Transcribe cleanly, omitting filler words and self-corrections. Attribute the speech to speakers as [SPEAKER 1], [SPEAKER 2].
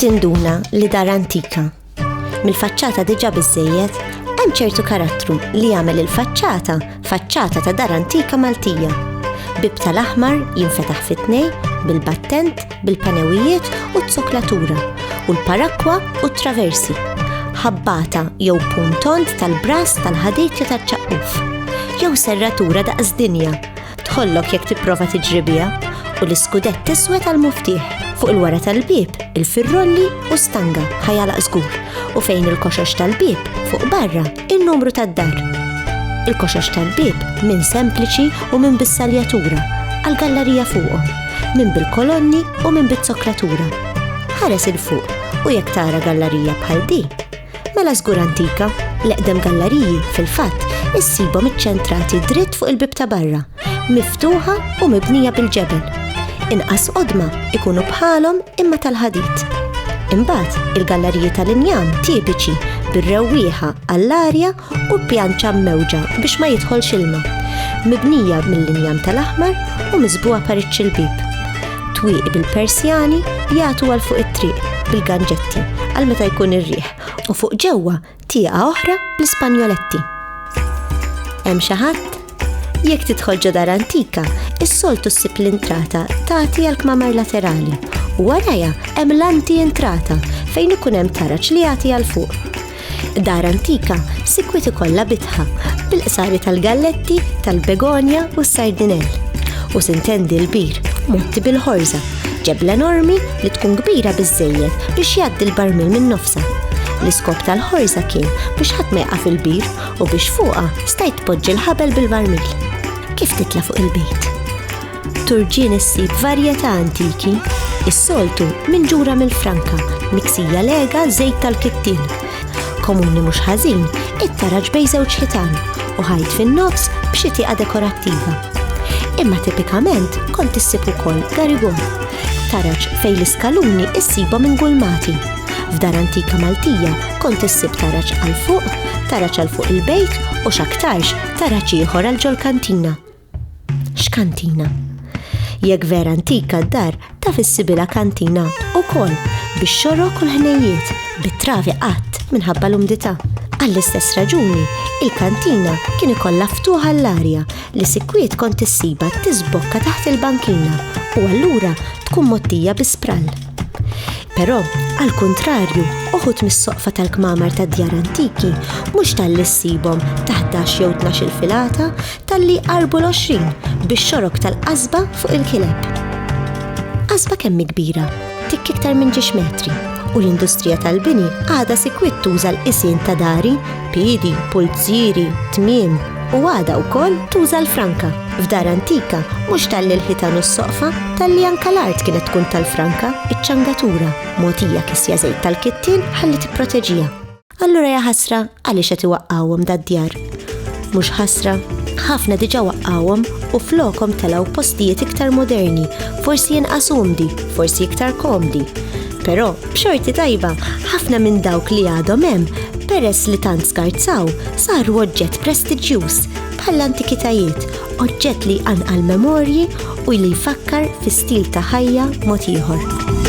[SPEAKER 1] Tinduna li Dar Antika. Mill-faċċata diġà biżżejjed, hemm ċertu karattru li jagħmel il-faċċata faċċata ta' Dar Antika Maltija. Bib tal-aħmar jinfetaħ fit-tnejn bil-battent, bil-panewijiet u t-soklatura, u l-parakwa u t-traversi. Ħabbata jew puntont tal-bras tal-ħadit jew tal-ċaqquf. Jew serratura daqs dinja, tħollok jekk tipprova tiġribija, u l-iskudett tiswed għal-muftiħ. Fuq il-wara tal-bib, il-firrolli u stanga ħajalaq żgur, u fejn il-koxox tal-bib fuq barra il-numru tad-dar. Il-koxox tal-bib minn sempliċi u minn bis-saljatura, għal-gallerija fuqhom, minn bil-kolonni u minn bit-soklatura. Ħares il-fuq u jekk tara gallerija bħal di, mela żgur antika, l-eqdem galleriji fil-fatt issibhom iċċentrati dritt fuq il-bib ta' barra, miftuħa u mibnija bil-ġebel. Inqas qodma ikunu bħalhom imma tal-ħadid. Imbagħad il-galleriji tal-injam tipiċi bir-rewwieħa għall-arja u pjanċa mmewġa biex ma jidħolx ilma, mibnija mill-injam tal-aħmar u miżbuha pariċċ il-bib. Twieqi bil-persjani jagħtu għal fuq it-triq bil-ganġetti għal meta jkun ir-riħ u fuq ġewwa tieqa oħra bl-ispanjoletti. Hemm xi ħadd? Jekk tidħol ġo Dar Antika, is-soltu ssib l-intrata tagħti għall-kmamar laterali u warajha hemm l-anti-intrata fejn ikun hemm taraġġ li jagħti għal fuq. Dar Antika sikwit ikollha bitħa bil-qsari tal-galletti, tal-begonja u s-sardinell. U sintendi l-bir motti bil-ħorża, ġebla enormi li tkun kbira biżżejjed biex jgħaddi l-barmil minn nofsa. L-iskop tal-ħorża kien biex ħadd ma jaqa' fil-bir u biex fuqha stajt tpoġġi l-ħabel bil-barmil. Kif titla' fuq il-bejt? Turġien issib varjetà antiki, is-soltu minn ġura mill-Franka, miksija lega żejt tal-kittin. Komuni mhux ħażin, it-taraġġ bejn żewġ ħitan u ħajt fin-nofs b'xi tieqa dekorattiva. Imma tipikament kont issib ukoll garigon, taraġġ fejn l-iskaluni issibhom ingulmati. F'Dar Antika Maltija kont issib taraġġ għal fuq, taraġġ għal fuq il-bejt u x'aktarx taraġġ ieħor għal ġol kantina. X'kantina? Jekk vera antika d-dar taf issibilha kantina wkoll bix-xorok u l-ħnejjiet, bit-travi qatt minħabba l-umdità. Għall-istess raġuni, il-kantina kien ikollha ftuħa l-arja li sikwiet kont issiba tisbokka taħt il-bankina u allura tkun mottija bi sprall. Però, għal-kontrarju, uħud mis-soqfa tal-kmamar tad-djar antiki mhux tal-li ssibhom taħt 10 jew 12 filata tal-li qarbu l-20 bix-xorok tal-qasba fuq il-kileb. Qasba kemm kbira, tikk iktar minn 10 metri, u l-industrija tal-bini għadha sikwiet tuża l-qisien ta' dari, piedi, pulziri, tmiem u għadha wkoll tuża l-franka. F'Dar Antika mhux tal-li l-ħitan u s-soqfa tal-li anke l-art kienet tkun tal-franka, iċ-ċangatura, mogħtija kisja żejt tal-kittin ħalli tipproteġiha. Allura hija ħasra għaliex qed iwaqqgħuhom dad-djar. Mhux ħasra, ħafna diġà waqqgħuhom u flokshom telgħu postijiet iktar moderni, forsi inqas umdi, forsi iktar komdi. Però b'xorti tajba, ħafna minn dawk li għadhom hemm peress li tant skarzaw saru oġġett prestiġjuż bħall-antikitajiet, oġġett li għanqal memorji u li jfakkar fi stil ta' ħajja mod ieħor.